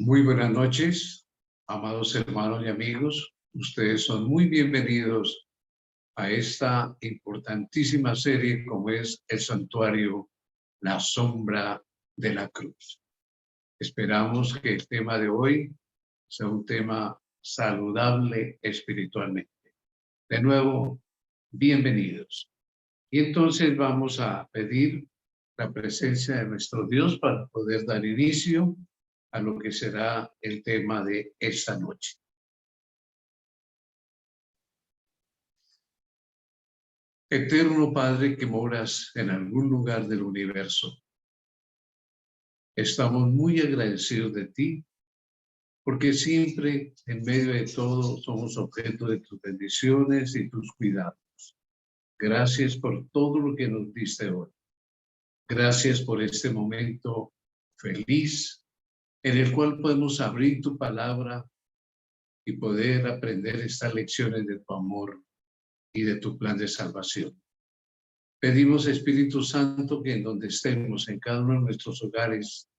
Muy buenas noches, amados hermanos y amigos. Ustedes son muy bienvenidos a esta importantísima serie como es el Santuario, la sombra de la cruz. Esperamos que el tema de hoy sea un tema saludable espiritualmente. De nuevo, bienvenidos. Y entonces vamos a pedir la presencia de nuestro Dios para poder dar inicio a lo que será el tema de esta noche. Eterno Padre que moras en algún lugar del universo, estamos muy agradecidos de ti, porque siempre en medio de todo somos objeto de tus bendiciones y tus cuidados. Gracias por todo lo que nos diste hoy. Gracias por este momento feliz en el cual podemos abrir tu palabra y poder aprender estas lecciones de tu amor y de tu plan de salvación. Pedimos, Espíritu Santo, que en donde estemos, en cada uno de nuestros hogares,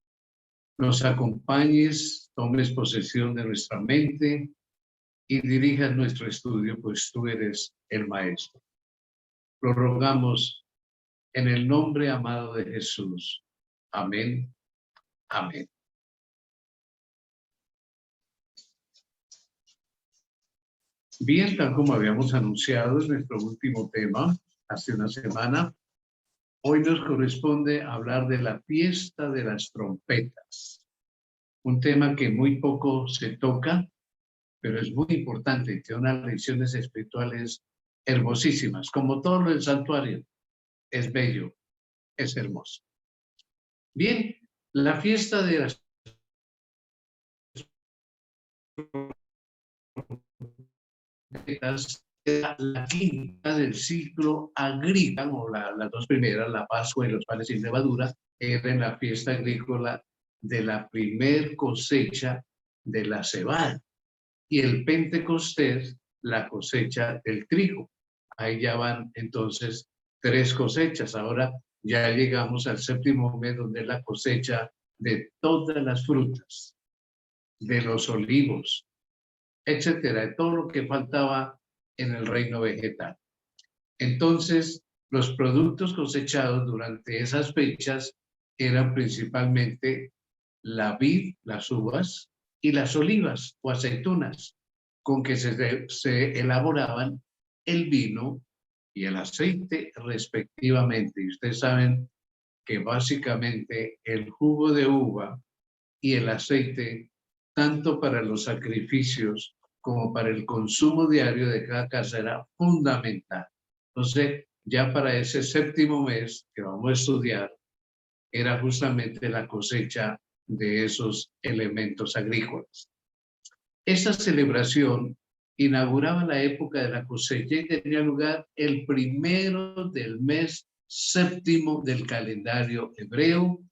nos acompañes, tomes posesión de nuestra mente y dirijas nuestro estudio, pues tú eres el Maestro. Lo rogamos en el nombre amado de Jesús. Amén. Amén. Bien, tal como habíamos anunciado en nuestro último tema, hace una semana, hoy nos corresponde hablar de la fiesta de las trompetas. Un tema que muy poco se toca, pero es muy importante, tiene unas lecciones espirituales hermosísimas. Como todo lo del santuario, es bello, es hermoso. Bien, la fiesta de las trompetas era la quinta del ciclo agrícola, o las dos primeras, la Pascua y los panes sin levadura, era en la fiesta agrícola de la primer cosecha de la cebada. Y el Pentecostés, la cosecha del trigo. Ahí ya van entonces 3 cosechas. Ahora ya llegamos al séptimo mes, donde es la cosecha de todas las frutas, de los olivos, etcétera, de todo lo que faltaba en el reino vegetal. Entonces, los productos cosechados durante esas fechas eran principalmente la vid, las uvas, y las olivas o aceitunas, con que se elaboraban el vino y el aceite respectivamente. Y ustedes saben que básicamente el jugo de uva y el aceite, tanto para los sacrificios como para el consumo diario de cada casa, era fundamental. Entonces, ya para ese séptimo mes que vamos a estudiar, era justamente la cosecha de esos elementos agrícolas. Esta celebración inauguraba la época de la cosecha y tenía lugar el primero del mes séptimo del calendario hebreo,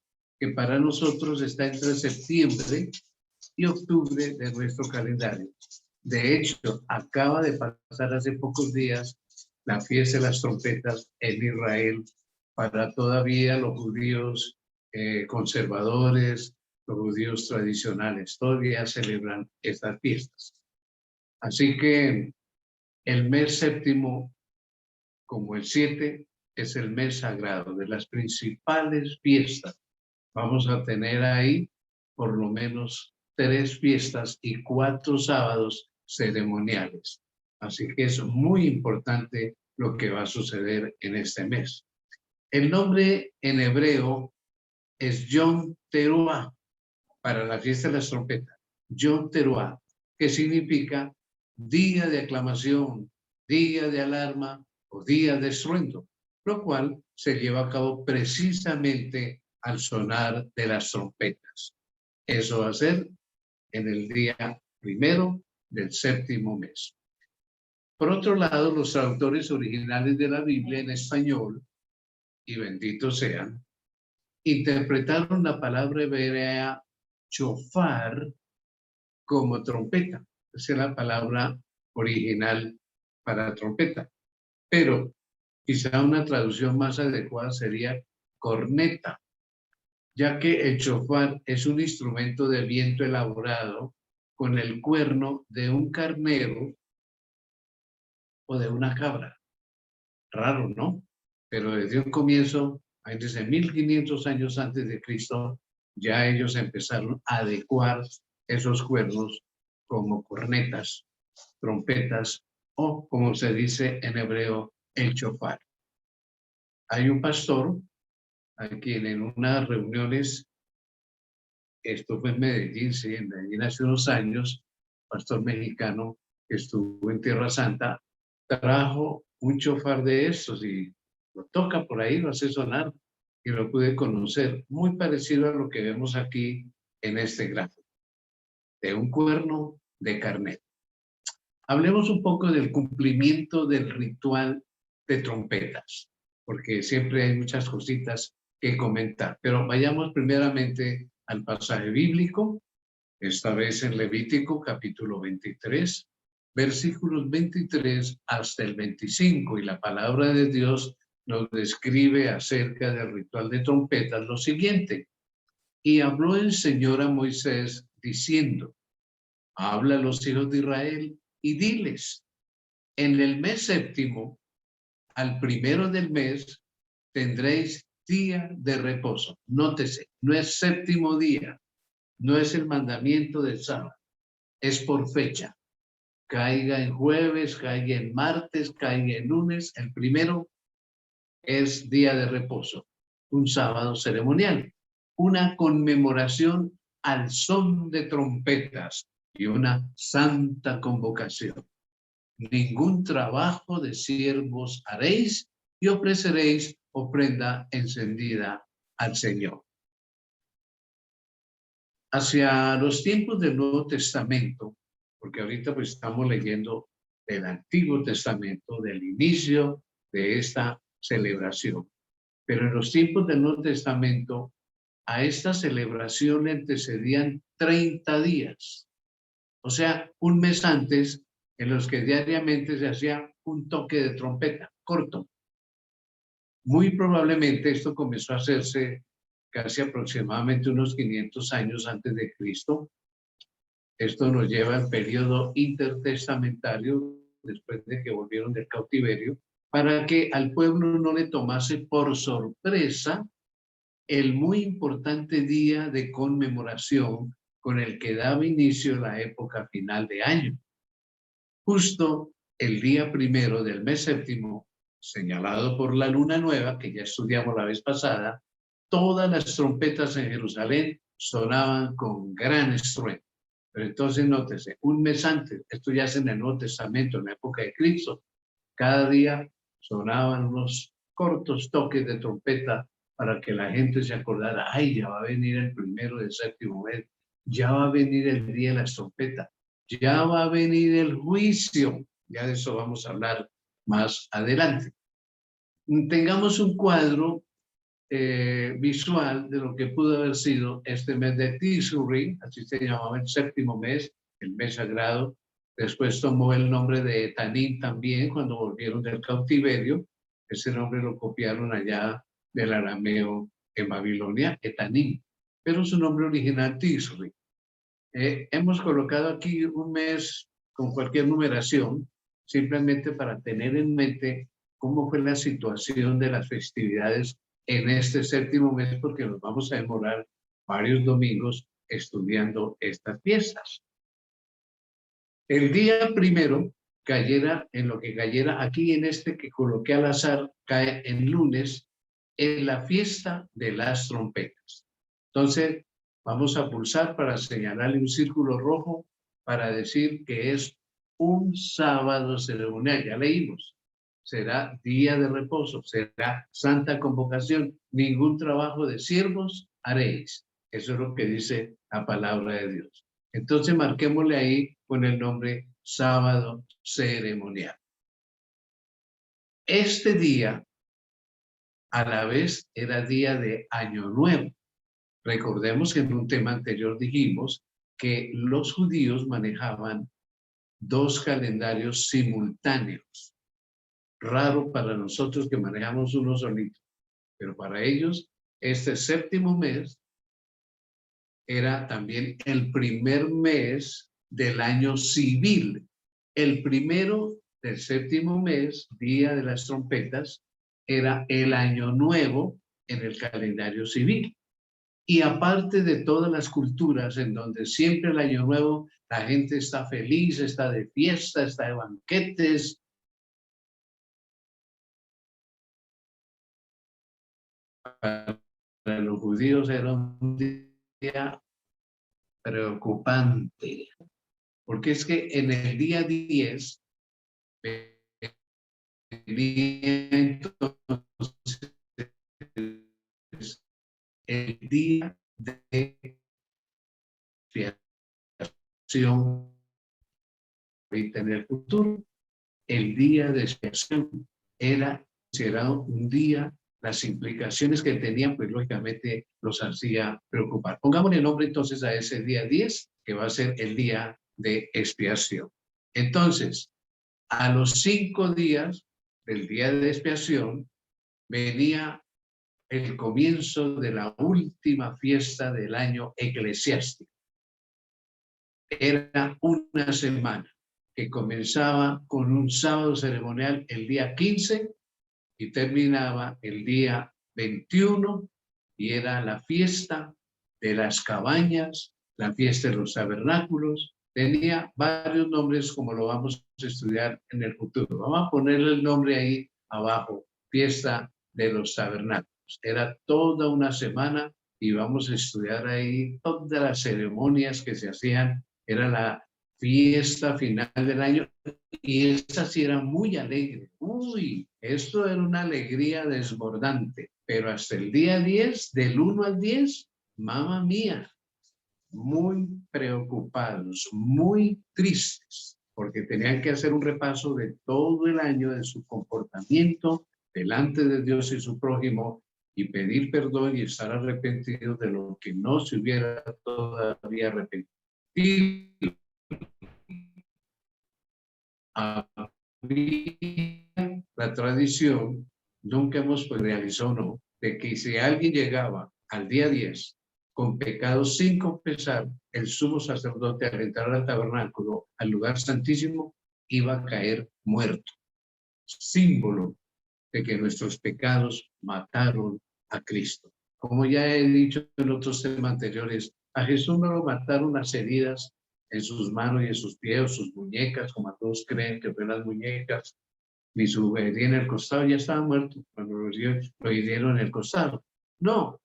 que para nosotros está entre septiembre y octubre de nuestro calendario. De hecho, acaba de pasar hace pocos días la fiesta de las trompetas en Israel para todavía los judíos conservadores, los judíos tradicionales, todavía celebran estas fiestas. Así que el mes séptimo, como el 7, es el mes sagrado de las principales fiestas. Vamos a tener ahí por lo menos 3 fiestas y 4 sábados ceremoniales. Así que es muy importante lo que va a suceder en este mes. El nombre en hebreo es Yom Teruah, para la fiesta de las trompetas. Yom Teruah, que significa día de aclamación, día de alarma o día de estruendo, lo cual se lleva a cabo precisamente al sonar de las trompetas. Eso va a ser en el día primero del séptimo mes. Por otro lado, los traductores originales de la Biblia en español, y benditos sean, interpretaron la palabra hebrea shofar como trompeta. Esa es la palabra original para trompeta. Pero quizá una traducción más adecuada sería corneta. ya que el shofar es un instrumento de viento elaborado con el cuerno de un carnero o de una cabra. Raro, ¿no? Pero desde un comienzo, desde 1500 años antes de Cristo, ya ellos empezaron a adecuar esos cuernos como cornetas, trompetas o, como se dice en hebreo, el shofar. Hay un pastor a quien en unas reuniones, esto fue en Medellín, sí, en Medellín hace unos años, pastor mexicano que estuvo en Tierra Santa, trajo un shofar de estos y lo toca por ahí, lo hace sonar y lo pude conocer, muy parecido a lo que vemos aquí en este gráfico, de un cuerno de carnero. Hablemos un poco del cumplimiento del ritual de trompetas, porque siempre hay muchas cositas que comentar, pero vayamos primeramente al pasaje bíblico, esta vez en Levítico capítulo 23, versículos 23 hasta el 25, y la palabra de Dios nos describe acerca del ritual de trompetas lo siguiente: y habló el Señor a Moisés diciendo, habla a los hijos de Israel y diles, en el mes séptimo, al primero del mes, tendréis día de reposo. Nótese, no es séptimo día, no es el mandamiento del sábado, es por fecha. Caiga en jueves, caiga en martes, caiga en lunes, el primero es día de reposo, un sábado ceremonial, una conmemoración al son de trompetas y una santa convocación. Ningún trabajo de siervos haréis y ofreceréis ofrenda encendida al Señor. Hacia los tiempos del Nuevo Testamento, porque ahorita pues estamos leyendo del Antiguo Testamento, del inicio de esta celebración, pero en los tiempos del Nuevo Testamento a esta celebración le antecedían 30 días, o sea, un mes antes, en los que diariamente se hacía un toque de trompeta corto. Muy probablemente esto comenzó a hacerse casi aproximadamente unos 500 años antes de Cristo. Esto nos lleva al periodo intertestamentario, después de que volvieron del cautiverio, para que al pueblo no le tomase por sorpresa el muy importante día de conmemoración con el que daba inicio la época final de año. Justo el día primero del mes séptimo, señalado por la luna nueva, que ya estudiamos la vez pasada, todas las trompetas en Jerusalén sonaban con gran estruendo. Pero entonces nótese, un mes antes, esto ya es en el Nuevo Testamento, en la época de Cristo, cada día sonaban unos cortos toques de trompeta para que la gente se acordara, ay, ya va a venir el primero del séptimo mes, ya va a venir el día de las trompetas, ya va a venir el juicio. Ya de eso vamos a hablar más adelante. Tengamos un cuadro visual de lo que pudo haber sido este mes de Tishrei, así se llamaba el séptimo mes, el mes sagrado. Después tomó el nombre de Etanim también cuando volvieron del cautiverio. Ese nombre lo copiaron allá del arameo en Babilonia, Etanim, pero su nombre original Tishrei. Hemos colocado aquí un mes con cualquier numeración, simplemente para tener en mente cómo fue la situación de las festividades en este séptimo mes, porque nos vamos a demorar varios domingos estudiando estas fiestas. El día primero cayera en lo que cayera aquí en este que coloqué al azar, cae en lunes, en la fiesta de las trompetas. Entonces, vamos a pulsar para señalarle un círculo rojo para decir que es un sábado ceremonial. Ya leímos. Será día de reposo, será santa convocación. Ningún trabajo de siervos haréis. Eso es lo que dice la palabra de Dios. Entonces, marquémosle ahí con el nombre sábado ceremonial. Este día, a la vez, era día de Año Nuevo. Recordemos que en un tema anterior dijimos que los judíos manejaban dos calendarios simultáneos. Raro para nosotros que manejamos uno solito, pero para ellos este séptimo mes era también el primer mes del año civil. El primero del séptimo mes, día de las trompetas, era el año nuevo en el calendario civil. Y aparte de todas las culturas en donde siempre el año nuevo la gente está feliz, está de fiesta, está de banquetes. Para los judíos era un día preocupante, porque es que en el día 10 venía entonces el día de expiación en el futuro. El día de expiación era considerado un día, las implicaciones que tenían, pues lógicamente los hacía preocupar. Pongámosle el nombre entonces a ese día 10, que va a ser el día de expiación. Entonces, a los 5 días del día de expiación, venía el comienzo de la última fiesta del año eclesiástico. Era una semana que comenzaba con un sábado ceremonial el día 15 y terminaba el día 21, y era la fiesta de las cabañas, la fiesta de los tabernáculos. Tenía varios nombres, como lo vamos a estudiar en el futuro. Vamos a ponerle el nombre ahí abajo, fiesta de los tabernáculos. Era toda una semana y vamos a estudiar ahí todas las ceremonias que se hacían. Era la fiesta final del año y esta sí era muy alegre. Uy, esto era una alegría desbordante. Pero hasta el día 10, del 1 al 10, mamá mía, muy preocupados, muy tristes, porque tenían que hacer un repaso de todo el año de su comportamiento delante de Dios y su prójimo y pedir perdón y estar arrepentidos de lo que no se hubiera todavía arrepentido. La tradición, nunca hemos realizado, ¿no?, de que si alguien llegaba al día 10 con pecados sin confesar, el sumo sacerdote al entrar al tabernáculo, al lugar santísimo, iba a caer muerto. Símbolo de que nuestros pecados mataron a Cristo. Como ya he dicho en otros temas anteriores, a Jesús no lo mataron las heridas en sus manos y en sus pies, sus muñecas, como todos creen que fueron las muñecas, ni su herida en el costado, ya estaba muerto cuando lo hirieron en el costado. No,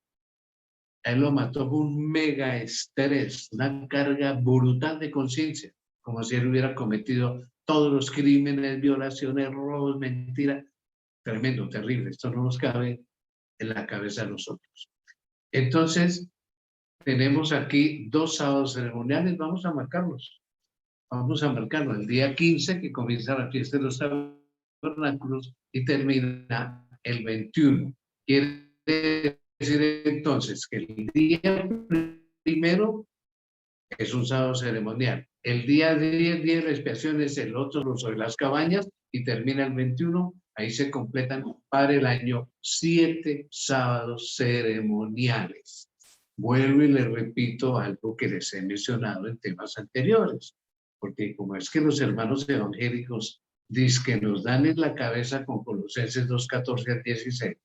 él lo mató con un mega estrés, una carga brutal de conciencia, como si él hubiera cometido todos los crímenes, violaciones, robos, mentiras. Tremendo, terrible. Esto no nos cabe en la cabeza de nosotros. Entonces, tenemos aquí 2 sábados ceremoniales. Vamos a marcarlos. Vamos a marcarlo. El día 15, que comienza la fiesta de los tabernáculos y termina el 21. Quiere decir entonces que el día primero es un sábado ceremonial. El día 10, día de la expiación, es el otro sobre las cabañas y termina el 21. Ahí se completan para el año 7 sábados ceremoniales. Vuelvo y les repito algo que les he mencionado en temas anteriores, porque como es que los hermanos evangélicos dicen que nos dan en la cabeza con Colosenses 2:14 al 16,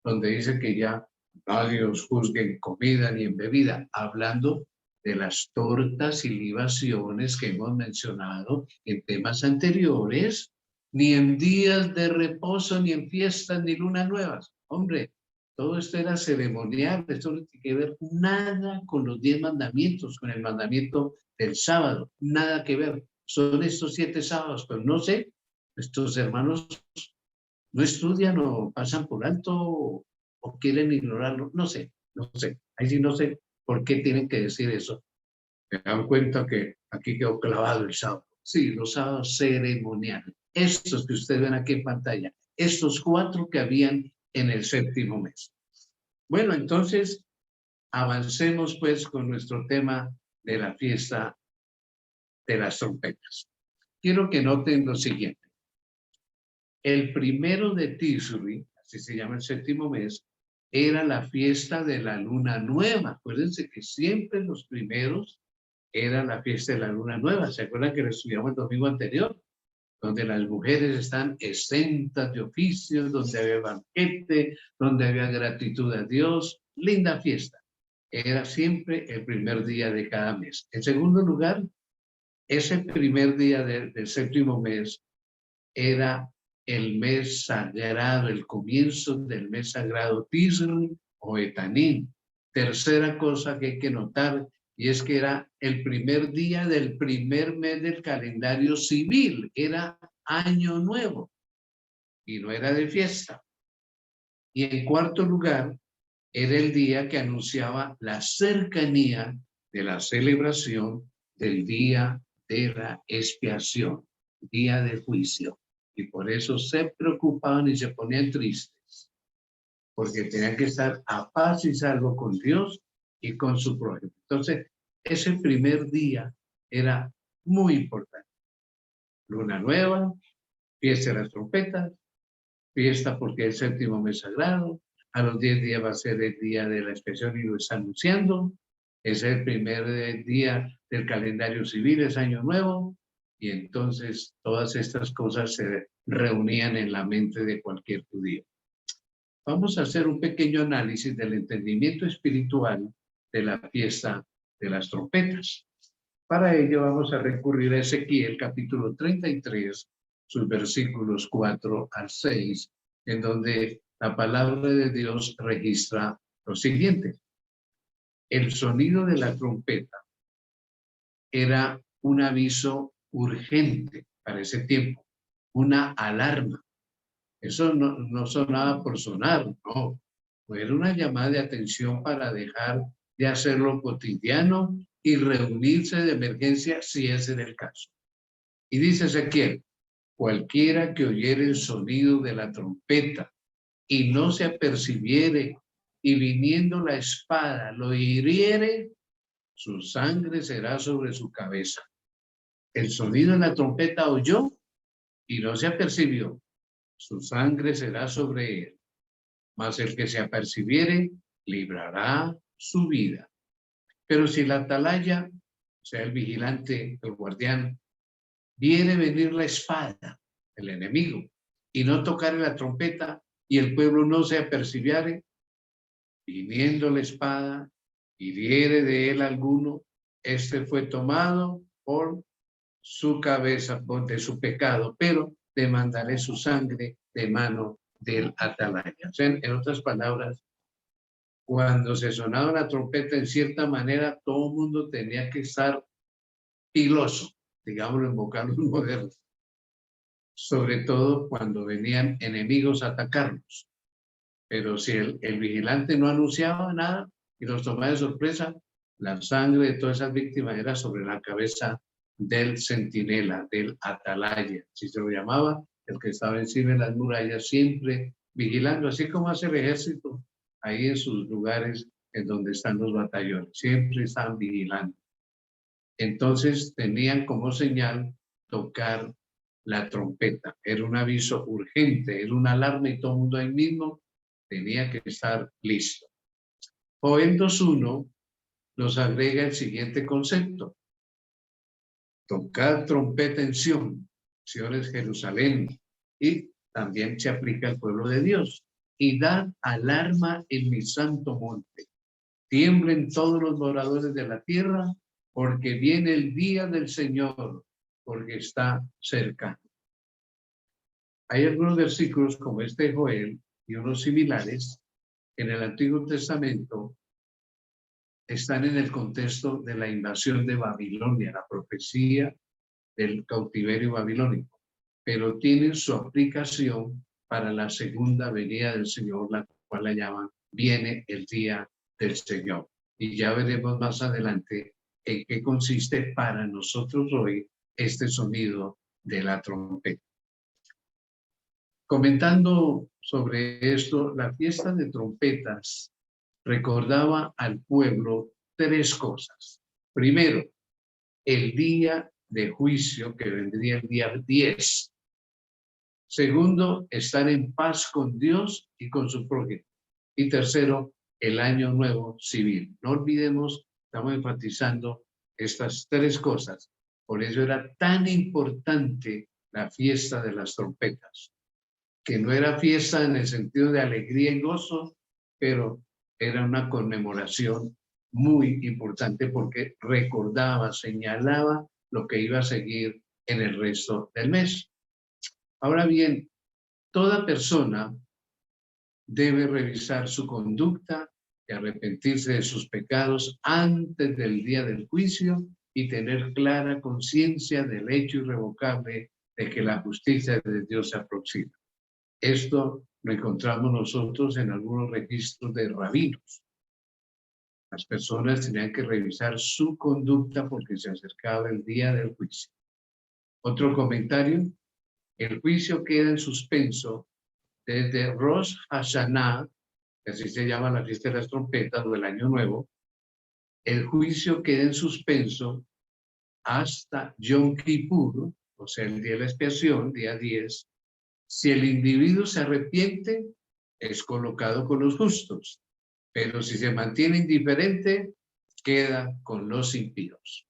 donde dice que ya nadie os juzgue en comida ni en bebida, hablando de las tortas y libaciones que hemos mencionado en temas anteriores, ni en días de reposo, ni en fiestas, ni lunas nuevas. Hombre, todo esto era ceremonial, esto no tiene que ver nada con los 10 mandamientos, con el mandamiento del sábado, nada que ver. Son estos 7 sábados, pero no sé, estos hermanos no estudian o pasan por alto o quieren ignorarlo, no sé, ahí sí no sé por qué tienen que decir eso. Me dan cuenta que aquí quedó clavado el sábado. Sí, los sábados ceremoniales, estos que ustedes ven aquí en pantalla, estos 4 que habían en el séptimo mes. Bueno, entonces avancemos pues con nuestro tema de la fiesta de las trompetas. Quiero que noten lo siguiente. El 1 de Tisri, así se llama el séptimo mes, era la fiesta de la luna nueva. Acuérdense que siempre los primeros era la fiesta de la luna nueva. ¿Se acuerdan que lo estudiamos el domingo anterior? Donde las mujeres están exentas de oficios, donde había banquete, donde había gratitud a Dios. Linda fiesta. Era siempre el primer día de cada mes. En segundo lugar, ese primer día del séptimo mes era el mes sagrado, el comienzo del mes sagrado Tisri o Etanín. Tercera cosa que hay que notar, y es que era el primer día del primer mes del calendario civil, era año nuevo y no era de fiesta. Y en cuarto lugar, era el día que anunciaba la cercanía de la celebración del día de la expiación, día de juicio. Y por eso se preocupaban y se ponían tristes, porque tenían que estar a paz y salvo con Dios y con su prójimo. Entonces, ese primer día era muy importante. Luna nueva, fiesta de las trompetas, fiesta porque es el séptimo mes sagrado. A los 10 días va a ser el día de la expiación y lo está anunciando. Es el primer día del calendario civil, es año nuevo. Y entonces todas estas cosas se reunían en la mente de cualquier judío. Vamos a hacer un pequeño análisis del entendimiento espiritual de la fiesta de las trompetas. Para ello vamos a recurrir a Ezequiel capítulo 33, sus versículos 4 al 6, en donde la palabra de Dios registra lo siguiente. El sonido de la trompeta era un aviso urgente para ese tiempo, una alarma. Eso no sonaba por sonar, no. Era una llamada de atención para dejar de hacerlo cotidiano y reunirse de emergencia si ese era el caso. Y dice Ezequiel, cualquiera que oyere el sonido de la trompeta y no se apercibiere y viniendo la espada lo hiriere, su sangre será sobre su cabeza. El sonido de la trompeta oyó y no se apercibió, su sangre será sobre él. Mas el que se apercibiere, librará su vida. Pero si la atalaya, o sea, el vigilante, el guardián, viene venir la espada, el enemigo, y no tocar la trompeta, y el pueblo no se apercibiere, viniendo la espada, hiriere de él alguno, este fue tomado por su cabeza, de su pecado, pero demandaré su sangre de mano del atalaya. O sea, en otras palabras, cuando se sonaba la trompeta, en cierta manera, todo el mundo tenía que estar piloso, digámoslo en vocablos modernos, sobre todo cuando venían enemigos a atacarnos. Pero si el vigilante no anunciaba nada y los tomaba de sorpresa, la sangre de todas esas víctimas era sobre la cabeza del centinela, del atalaya, si se lo llamaba, el que estaba encima de las murallas, siempre vigilando, así como hace el ejército ahí en sus lugares en donde están los batallones, siempre están vigilando. Entonces tenían como señal tocar la trompeta, era un aviso urgente, era una alarma y todo el mundo ahí mismo tenía que estar listo. Joel 2.1 nos agrega el siguiente concepto. Tocar trompeta en Sión, Sión es Jerusalén, y también se aplica al pueblo de Dios. Y dar alarma en mi santo monte. Tiemblen todos los moradores de la tierra, porque viene el día del Señor, porque está cerca. Hay algunos versículos como este de Joel y unos similares en el Antiguo Testamento están en el contexto de la invasión de Babilonia, la profecía del cautiverio babilónico, pero tienen su aplicación para la segunda venida del Señor, la cual la llaman viene el día del Señor. Y ya veremos más adelante en qué consiste para nosotros hoy este sonido de la trompeta. Comentando sobre esto, la fiesta de trompetas recordaba al pueblo tres cosas. Primero, el día de juicio que vendría el día 10. Segundo, estar en paz con Dios y con su prójimo. Y tercero, el Año Nuevo Civil. No olvidemos, estamos enfatizando estas tres cosas. Por eso era tan importante la fiesta de las trompetas, que no era fiesta en el sentido de alegría y gozo, pero era una conmemoración muy importante porque recordaba, señalaba lo que iba a seguir en el resto del mes. Ahora bien, toda persona debe revisar su conducta y arrepentirse de sus pecados antes del día del juicio y tener clara conciencia del hecho irrevocable de que la justicia de Dios se aproxima. Esto lo encontramos nosotros en algunos registros de rabinos. Las personas tenían que revisar su conducta porque se acercaba el día del juicio. Otro comentario, el juicio queda en suspenso desde Rosh Hashanah, que así se llama la fiesta de las trompetas o el Año Nuevo. El juicio queda en suspenso hasta Yom Kippur, o sea, el día de la expiación, día 10. Si el individuo se arrepiente, es colocado con los justos, pero si se mantiene indiferente, queda con los impíos.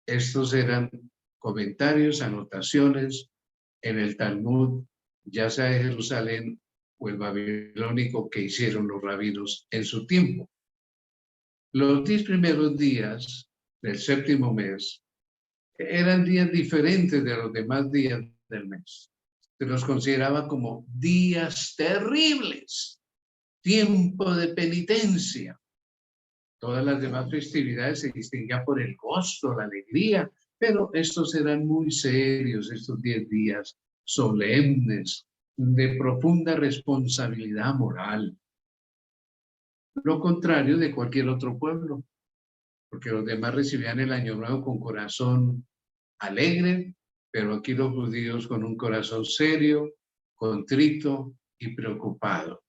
Estos eran comentarios, anotaciones en el Talmud, ya sea de Jerusalén o el babilónico que hicieron los rabinos en su tiempo. Los 10 primeros días del séptimo mes eran días diferentes de los demás días del mes. Se los consideraba como días terribles, tiempo de penitencia. Todas las demás festividades se distinguían por el gozo, la alegría, pero estos eran muy serios, estos 10 días solemnes, de profunda responsabilidad moral. Lo contrario de cualquier otro pueblo, porque los demás recibían el Año Nuevo con corazón alegre, pero aquí los judíos con un corazón serio, contrito y preocupado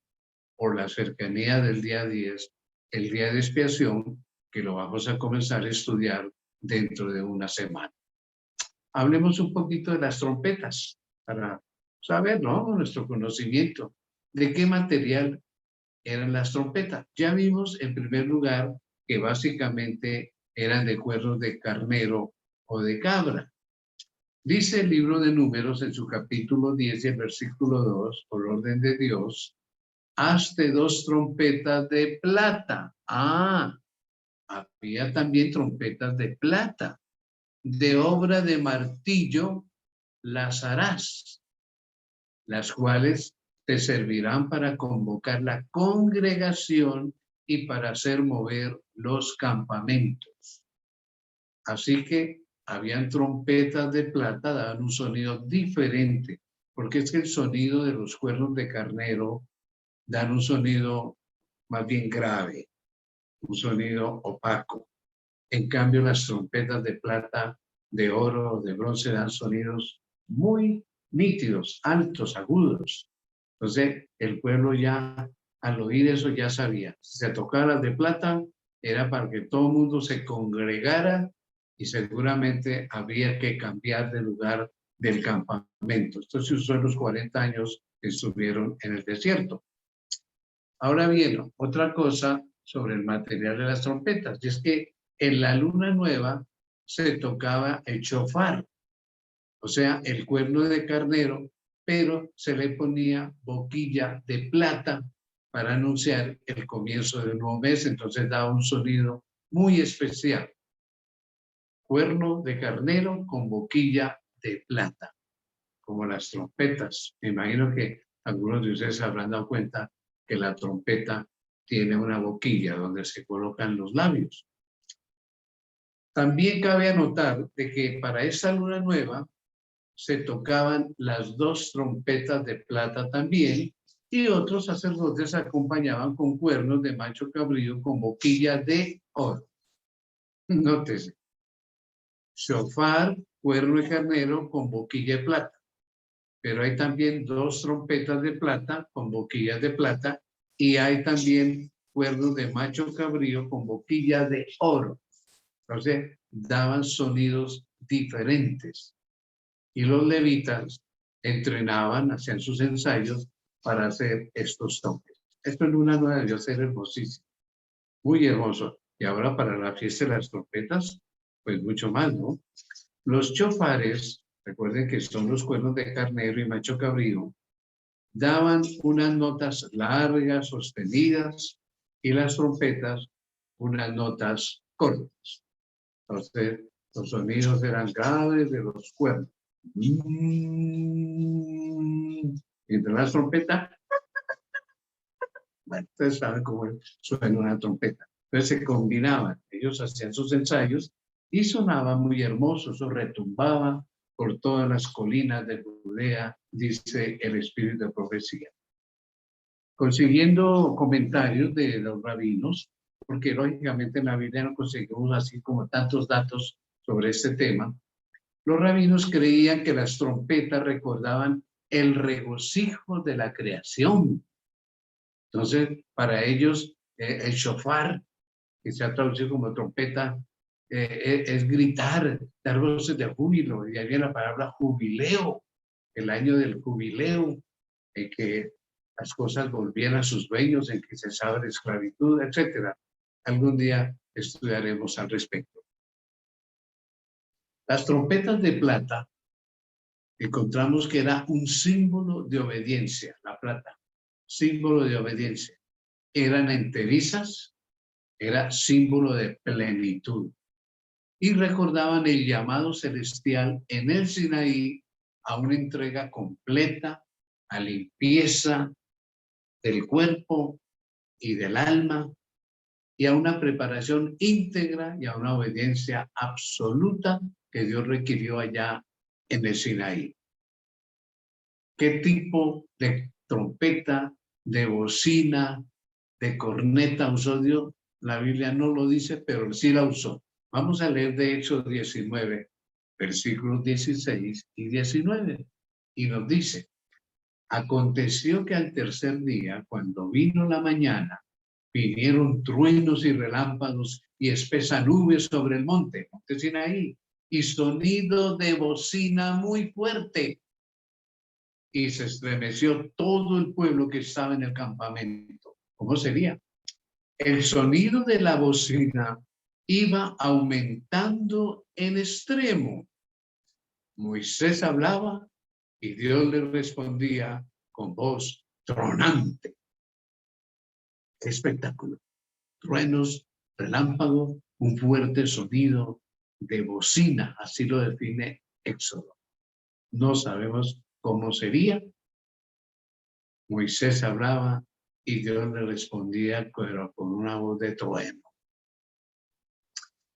por la cercanía del día 10, el día de expiación, que lo vamos a comenzar a estudiar dentro de una semana. Hablemos un poquito de las trompetas para saber, ¿no? Nuestro conocimiento de qué material eran las trompetas. Ya vimos en primer lugar que básicamente eran de cuernos de carnero o de cabra. Dice el libro de Números en su capítulo 10 y el versículo 2, por orden de Dios, hazte 2 trompetas de plata. Había también trompetas de plata. De obra de martillo las harás, las cuales te servirán para convocar la congregación y para hacer mover los campamentos. Así que habían trompetas de plata, daban un sonido diferente, porque es que el sonido de los cuernos de carnero dan un sonido más bien grave, un sonido opaco. En cambio, las trompetas de plata, de oro o de bronce dan sonidos muy nítidos, altos, agudos. Entonces, el pueblo ya, al oír eso, ya sabía. Si se tocaban las de plata, era para que todo el mundo se congregara y seguramente había que cambiar de lugar del campamento. Esto se usó en los 40 años que estuvieron en el desierto. Ahora bien, otra cosa sobre el material de las trompetas, y es que en la luna nueva se tocaba el shofar, o sea, el cuerno de carnero, pero se le ponía boquilla de plata para anunciar el comienzo de un nuevo mes, entonces daba un sonido muy especial. Cuerno de carnero con boquilla de plata, como las trompetas. Me imagino que algunos de ustedes se habrán dado cuenta que la trompeta tiene una boquilla donde se colocan los labios. También cabe anotar de que para esta luna nueva se tocaban las 2 trompetas de plata también, y otros sacerdotes acompañaban con cuernos de macho cabrío con boquilla de oro. Nótese, shofar, cuerno de carnero con boquilla de plata, pero hay también 2 trompetas de plata con boquillas de plata, y hay también cuernos de macho cabrío con boquilla de oro. Entonces daban sonidos diferentes. Y los levitas entrenaban, hacían sus ensayos para hacer estos toques. Esto en un año debió ser hermosísimo, muy hermoso. Y ahora para la fiesta de las trompetas, pues mucho más, ¿no? Los chofares, recuerden que son los cuernos de carnero y macho cabrío, daban unas notas largas, sostenidas, y las trompetas unas notas cortas. Entonces, los sonidos eran graves de los cuernos. Entre las trompetas, bueno, ustedes saben cómo suena una trompeta. Entonces se combinaban, ellos hacían sus ensayos y sonaba muy hermoso, eso retumbaba por todas las colinas de Judea, dice el espíritu de profecía. Consiguiendo comentarios de los rabinos, porque lógicamente en la Biblia no conseguimos así como tantos datos sobre este tema, los rabinos creían que las trompetas recordaban el regocijo de la creación. Entonces, para ellos, el shofar, que se ha traducido como trompeta, es gritar, dar voces de júbilo, y ahí viene la palabra jubileo, el año del jubileo, en que las cosas volvían a sus dueños, en que cesaba la esclavitud, etc. Algún día estudiaremos al respecto. Las trompetas de plata, encontramos que era un símbolo de obediencia, la plata, símbolo de obediencia. Eran enterizas, era símbolo de plenitud. Y recordaban el llamado celestial en el Sinaí a una entrega completa, a limpieza del cuerpo y del alma, y a una preparación íntegra y a una obediencia absoluta que Dios requirió allá en el Sinaí. ¿Qué tipo de trompeta, de bocina, de corneta usó Dios? La Biblia no lo dice, pero sí la usó. Vamos a leer de Hechos 19, versículos 16 y 19. Y nos dice, aconteció que al tercer día, cuando vino la mañana, vinieron truenos y relámpagos y espesa nube sobre el monte Sinaí, y sonido de bocina muy fuerte. Y se estremeció todo el pueblo que estaba en el campamento. ¿Cómo sería? El sonido de la bocina iba aumentando en extremo. Moisés hablaba y Dios le respondía con voz tronante. ¡Qué espectáculo! Truenos, relámpago, un fuerte sonido de bocina, así lo define Éxodo. No sabemos cómo sería. Moisés hablaba y Dios le respondía pero con una voz de trueno.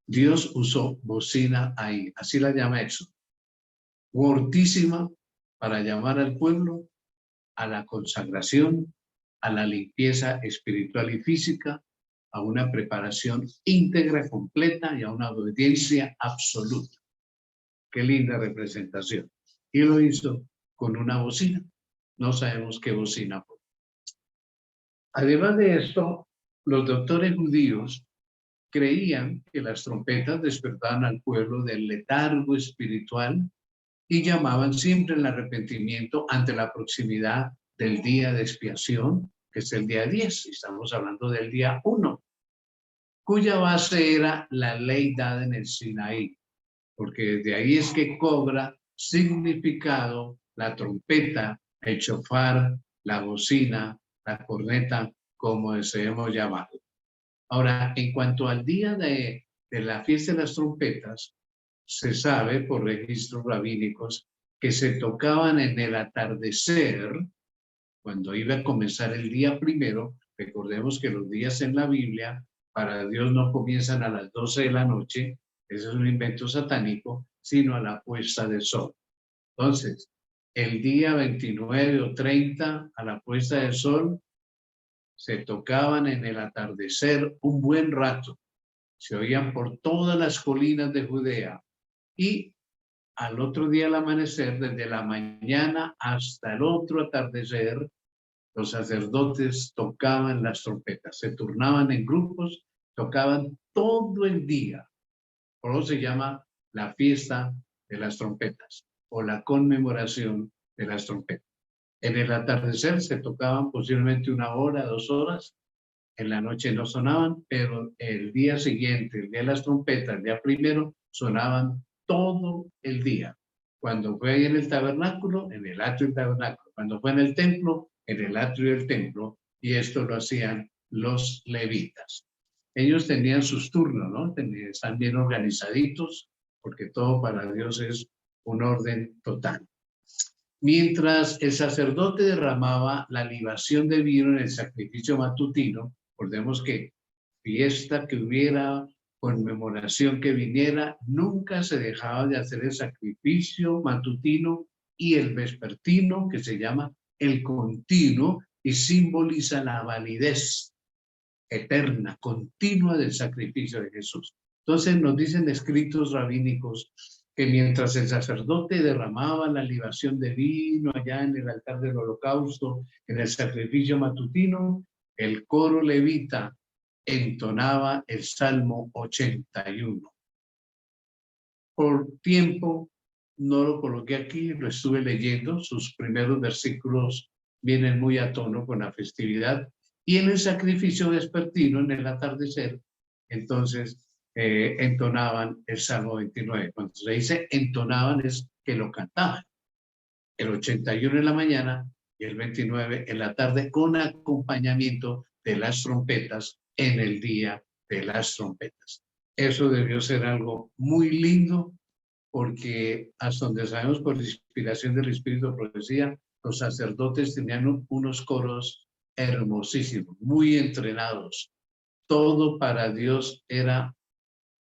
Dios usó bocina ahí, así la llama Éxodo. Fortísima para llamar al pueblo a la consagración, a la limpieza espiritual y física, a una preparación íntegra, completa y a una obediencia absoluta. Qué linda representación. Y lo hizo con una bocina. No sabemos qué bocina fue. Además de esto, los doctores judíos creían que las trompetas despertaban al pueblo del letargo espiritual y llamaban siempre el arrepentimiento ante la proximidad del día de expiación, que es el día 10, estamos hablando del día 1, cuya base era la ley dada en el Sinaí, porque desde ahí es que cobra significado la trompeta, el shofar, la bocina, la corneta, como deseemos llamarlo. Ahora, en cuanto al día de la fiesta de las trompetas, se sabe por registros rabínicos que se tocaban en el atardecer, cuando iba a comenzar el día primero. Recordemos que los días en la Biblia para Dios no comienzan a las 12 de la noche, ese es un invento satánico, sino a la puesta del sol. Entonces, el día 29 o 30 a la puesta del sol, se tocaban en el atardecer un buen rato, se oían por todas las colinas de Judea y al otro día al amanecer, desde la mañana hasta el otro atardecer, los sacerdotes tocaban las trompetas, se turnaban en grupos, tocaban todo el día. Por eso se llama la fiesta de las trompetas o la conmemoración de las trompetas. En el atardecer se tocaban posiblemente 1 hora, 2 horas. En la noche no sonaban, pero el día siguiente, el día de las trompetas, el día primero, sonaban todo el día. Cuando fue ahí en el tabernáculo, en el atrio del tabernáculo. Cuando fue en el templo, en el atrio del templo. Y esto lo hacían los levitas. Ellos tenían sus turnos, ¿no? Están bien organizaditos, porque todo para Dios es un orden total. Mientras el sacerdote derramaba la libación de vino en el sacrificio matutino, recordemos que fiesta que hubiera, conmemoración que viniera, nunca se dejaba de hacer el sacrificio matutino y el vespertino, que se llama el continuo, y simboliza la validez eterna, continua del sacrificio de Jesús. Entonces nos dicen escritos rabínicos que mientras el sacerdote derramaba la libación de vino allá en el altar del holocausto, en el sacrificio matutino, el coro levita entonaba el Salmo 81. Por tiempo no lo coloqué aquí, lo estuve leyendo, sus primeros versículos vienen muy a tono con la festividad, y en el sacrificio vespertino, en el atardecer, entonces entonaban el Salmo 29. Cuando se dice entonaban es que lo cantaban. El 81 en la mañana y el 29 en la tarde, con acompañamiento de las trompetas en el día de las trompetas. Eso debió ser algo muy lindo, porque hasta donde sabemos por inspiración del Espíritu de Profecía, los sacerdotes tenían unos coros hermosísimos, muy entrenados. Todo para Dios era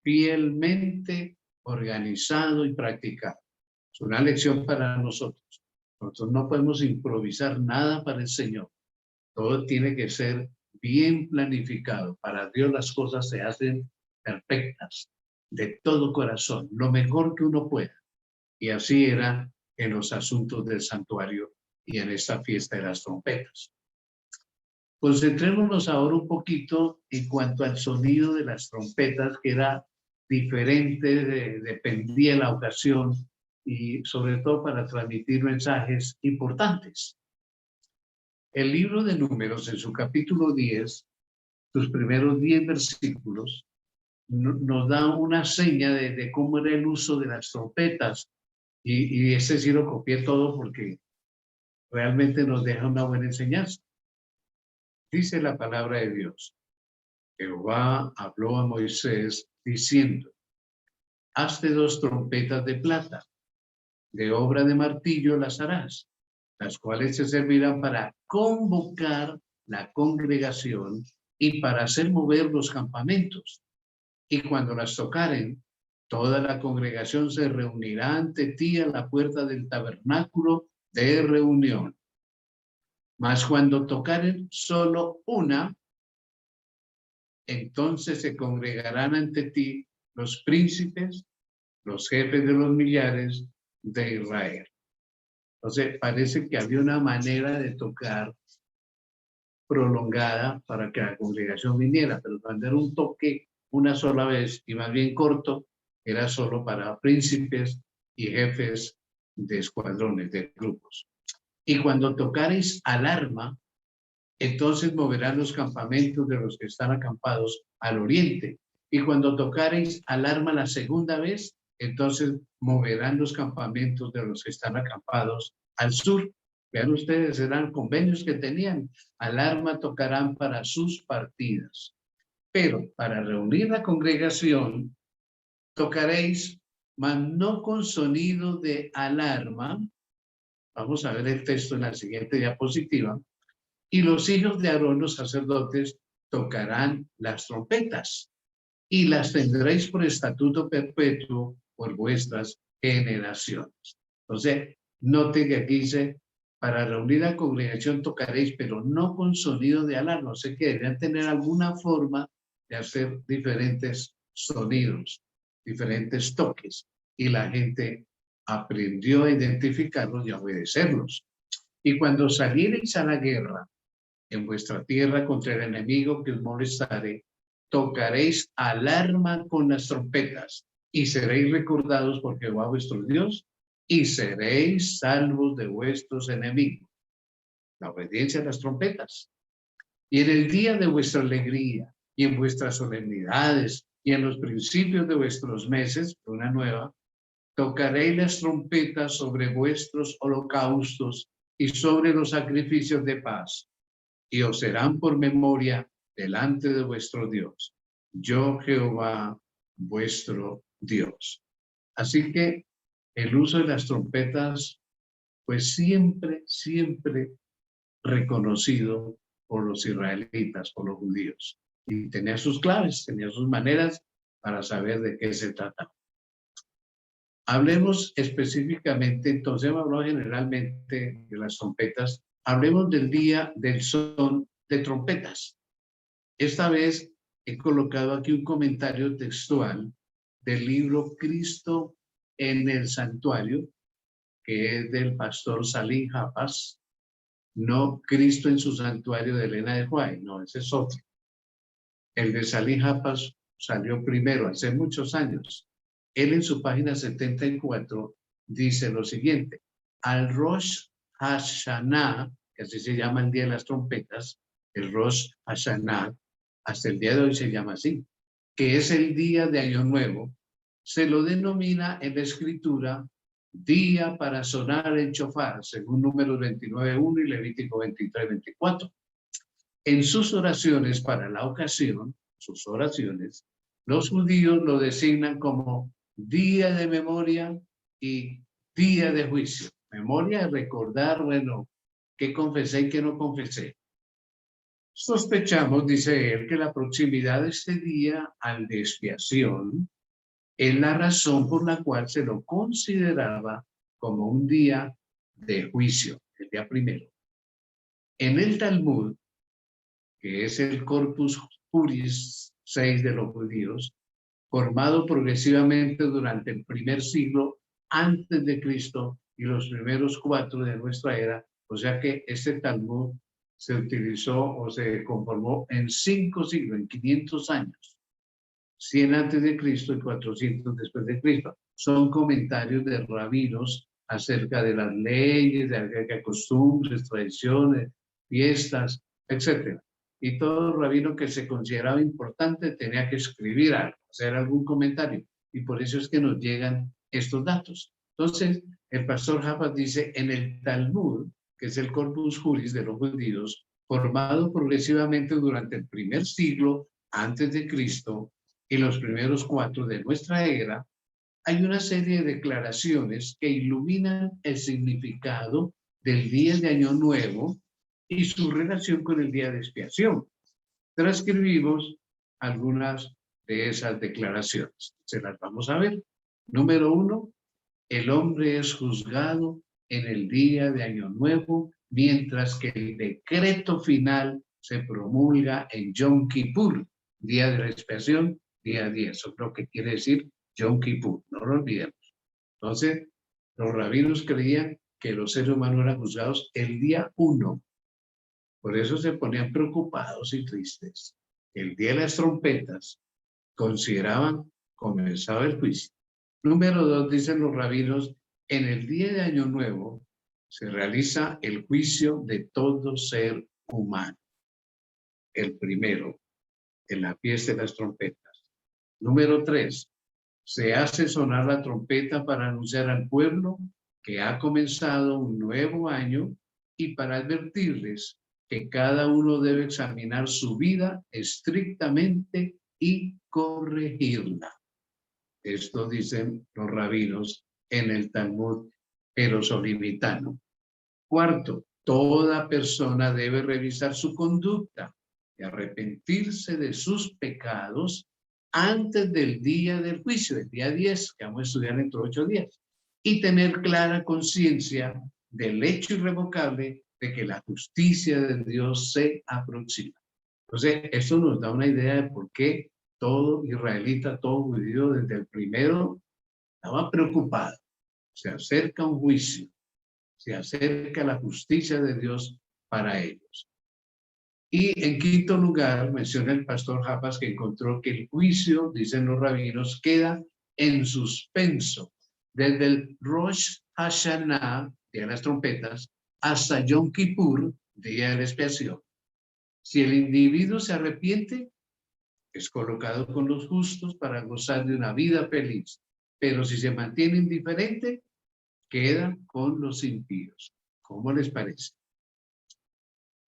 fielmente organizado y practicado. Es una lección para nosotros. Nosotros no podemos improvisar nada para el Señor. Todo tiene que ser bien planificado. Para Dios las cosas se hacen perfectas, de todo corazón, lo mejor que uno pueda. Y así era en los asuntos del santuario y en esta fiesta de las trompetas. Concentrémonos ahora un poquito en cuanto al sonido de las trompetas, que era diferente, dependía de la ocasión y sobre todo para transmitir mensajes importantes. El libro de Números, en su capítulo 10, sus primeros 10 versículos, nos da una seña de cómo era el uso de las trompetas. Y ese sí lo copié todo porque realmente nos deja una buena enseñanza. Dice la palabra de Dios: Jehová habló a Moisés diciendo: hazte 2 trompetas de plata, de obra de martillo las harás, las cuales se servirán para convocar la congregación y para hacer mover los campamentos. Y cuando las tocaren, toda la congregación se reunirá ante ti a la puerta del tabernáculo de reunión. Mas cuando tocaren solo una, entonces se congregarán ante ti los príncipes, los jefes de los millares de Israel. Entonces parece que había una manera de tocar prolongada para que la congregación viniera, pero cuando era un toque una sola vez y más bien corto, era solo para príncipes y jefes de escuadrones, de grupos. Y cuando tocareis alarma, entonces moverán los campamentos de los que están acampados al oriente. Y cuando tocareis alarma la segunda vez, entonces moverán los campamentos de los que están acampados al sur. Vean ustedes, eran convenios que tenían. Alarma tocarán para sus partidas. Pero para reunir la congregación, tocaréis, mas no con sonido de alarma. Vamos a ver el texto en la siguiente diapositiva. Y los hijos de Aarón, los sacerdotes, tocarán las trompetas y las tendréis por estatuto perpetuo por vuestras generaciones. Entonces, note que aquí dice: para reunir la congregación tocaréis, pero no con sonido de alarma. O sea que deberían tener alguna forma de hacer diferentes sonidos, diferentes toques. Y la gente aprendió a identificarlos y a obedecerlos. Y cuando saliereis a la guerra en vuestra tierra contra el enemigo que os molestare, tocaréis alarma con las trompetas y seréis recordados por Jehová vuestro Dios y seréis salvos de vuestros enemigos. la obediencia a las trompetas. Y en el día de vuestra alegría, y en vuestras solemnidades, y en los principios de vuestros meses, una nueva, tocaréis las trompetas sobre vuestros holocaustos y sobre los sacrificios de paz, y os serán por memoria delante de vuestro Dios. Yo, Jehová, vuestro Dios. Así que el uso de las trompetas, pues siempre reconocido por los israelitas, por los judíos. Y tenía sus claves, tenía sus maneras para saber de qué se trata. Hablemos específicamente, entonces hemos hablado generalmente de las trompetas, hablemos del día del son de trompetas. Esta vez he colocado aquí un comentario textual del libro Cristo en el Santuario, que es del pastor Salih Hafez, no Cristo en su Santuario de Elena de White, no, ese es otro. El de Salih Hafez salió primero, hace muchos años. Él en su página 74 dice lo siguiente: al Rosh Hashanah, que así se llama el Día de las Trompetas, el Rosh Hashanah, hasta el día de hoy se llama así, que es el día de Año Nuevo, se lo denomina en la Escritura día para sonar el shofar, según Números 29:1 y Levítico 23:24. En sus oraciones para la ocasión, sus oraciones, los judíos lo designan como día de memoria y día de juicio. Memoria es recordar, bueno, qué confesé y qué no confesé. Sospechamos, dice él, que la proximidad de este día al de expiación es la razón por la cual se lo consideraba como un día de juicio, el día primero. En el Talmud, que es el Corpus Juris 6 de los judíos, formado progresivamente durante el primer siglo antes de Cristo y los primeros 4 de nuestra era, o sea que este Talmud se utilizó o se conformó en 5 siglos, en 500 años, 100 antes de Cristo y 400 después de Cristo. Son comentarios de rabinos acerca de las leyes, de costumbres, tradiciones, fiestas, etc. Y todo rabino que se consideraba importante tenía que escribir algo, hacer algún comentario. Y por eso es que nos llegan estos datos. Entonces, el pastor Hafez dice, en el Talmud, que es el Corpus Juris de los judíos, formado progresivamente durante el primer siglo antes de Cristo y los primeros 4 de nuestra era, hay una serie de declaraciones que iluminan el significado del día de Año Nuevo y su relación con el día de expiación. Transcribimos algunas de esas declaraciones. Se las vamos a ver. Número 1, el hombre es juzgado en el día de Año Nuevo, mientras que el decreto final se promulga en Yom Kippur, día de la expiación, día 10. Eso es lo que quiere decir Yom Kippur, no lo olvidemos. Entonces, los rabinos creían que los seres humanos eran juzgados el día 1. Por eso se ponían preocupados y tristes. El día de las trompetas consideraban comenzado el juicio. Número 2, dicen los rabinos, en el día de Año Nuevo se realiza el juicio de todo ser humano. El primero, en la fiesta de las trompetas. Número 3, se hace sonar la trompeta para anunciar al pueblo que ha comenzado un nuevo año y para advertirles que cada uno debe examinar su vida estrictamente y corregirla. Esto dicen los rabinos en el Talmud jerosolimitano. Cuarto, toda persona debe revisar su conducta y arrepentirse de sus pecados antes del día del juicio, el día 10, que vamos a estudiar dentro de 8 días, y tener clara conciencia del hecho irrevocable de que la justicia de Dios se aproxima. Entonces, eso nos da una idea de por qué todo israelita, todo judío, desde el primero, estaba preocupado. Se acerca un juicio, se acerca la justicia de Dios para ellos. Y en quinto lugar, menciona el pastor Hafez que encontró que el juicio, dicen los rabinos, queda en suspenso desde el Rosh Hashanah, de las trompetas, hasta Yom Kippur, día de la expiación. Si el individuo se arrepiente, es colocado con los justos para gozar de una vida feliz. Pero si se mantiene indiferente, queda con los impíos. ¿Cómo les parece?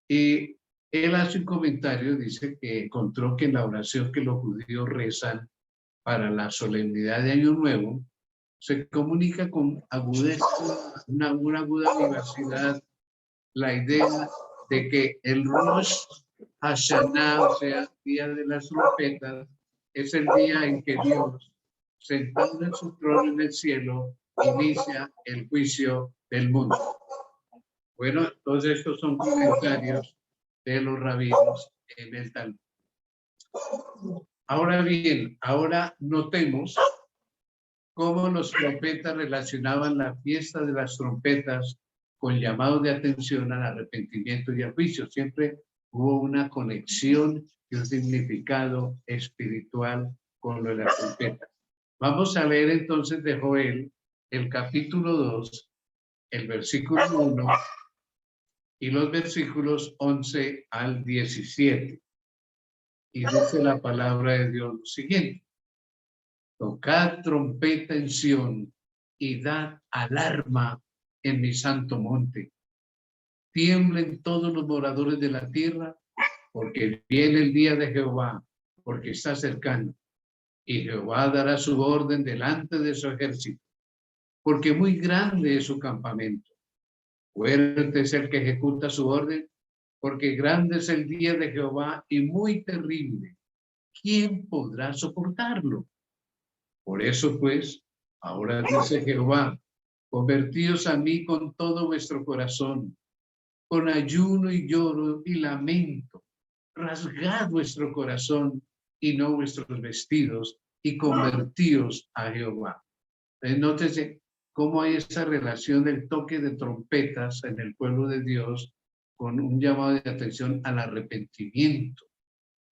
Y él hace un comentario, dice que encontró que en la oración que los judíos rezan para la solemnidad de Año Nuevo, se comunica con agudeza, una aguda vivacidad, la idea de que el Rosh Hashanah, o sea, día de las trompetas, es el día en que Dios, sentado en su trono en el cielo, inicia el juicio del mundo. Bueno, todos estos son comentarios de los rabinos en el Talmud. Ahora bien, ahora notemos cómo los profetas relacionaban la fiesta de las trompetas con llamado de atención al arrepentimiento y al juicio. Siempre hubo una conexión y un significado espiritual con lo de las trompetas. Vamos a leer entonces de Joel el capítulo 2, el versículo 1 y los versículos 11 al 17. Y dice la palabra de Dios lo siguiente: tocad trompeta en Sión y dad alarma en mi santo monte. Tiemblen todos los moradores de la tierra, porque viene el día de Jehová, porque está cercano. Y Jehová dará su orden delante de su ejército, porque muy grande es su campamento. Fuerte es el que ejecuta su orden, porque grande es el día de Jehová y muy terrible. ¿Quién podrá soportarlo? Por eso, pues, ahora dice Jehová: convertíos a mí con todo vuestro corazón, con ayuno y lloro y lamento. Rasgad vuestro corazón y no vuestros vestidos, y convertíos a Jehová. Nótese cómo hay esa relación del toque de trompetas en el pueblo de Dios con un llamado de atención al arrepentimiento,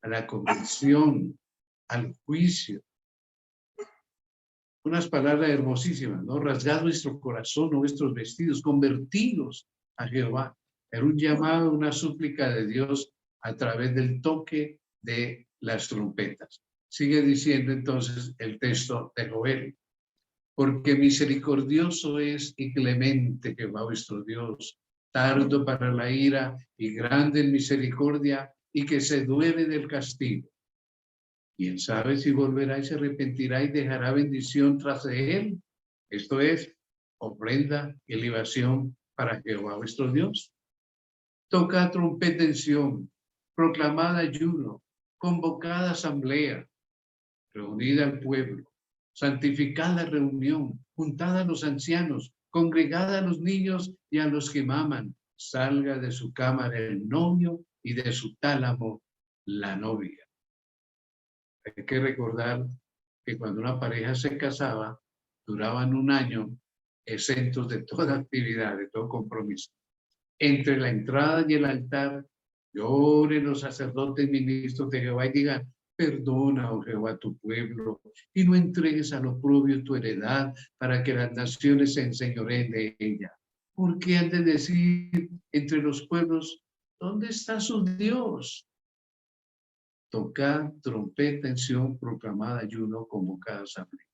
a la conversión, al juicio. Unas palabras hermosísimas, ¿no? Rasgad vuestro corazón o vuestros vestidos, convertidos a Jehová. Era un llamado, una súplica de Dios a través del toque de las trompetas. Sigue diciendo entonces el texto de Joel: porque misericordioso es y clemente Jehová vuestro Dios, tardo para la ira y grande en misericordia, y que se duele del castigo. ¿Quién sabe si volverá y se arrepentirá y dejará bendición tras de él? Esto es, ofrenda y libación para Jehová vuestro Dios. Toca trompeta en Sión, proclamad ayuno, convocad asamblea, reunid al pueblo, santificad la reunión, juntad a los ancianos, congregad a los niños y a los que maman. Salga de su cámara el novio y de su tálamo la novia. Hay que recordar que cuando una pareja se casaba, duraban un año exentos de toda actividad, de todo compromiso. Entre la entrada y el altar, lloren los sacerdotes ministros de Jehová y digan: perdona, oh Jehová, tu pueblo, y no entregues a los propios tu heredad, para que las naciones se enseñoreen de ella. ¿Por qué han de decir entre los pueblos: ¿dónde está su Dios? Tocad trompeta en Sión, proclamad ayuno, convocad asamblea.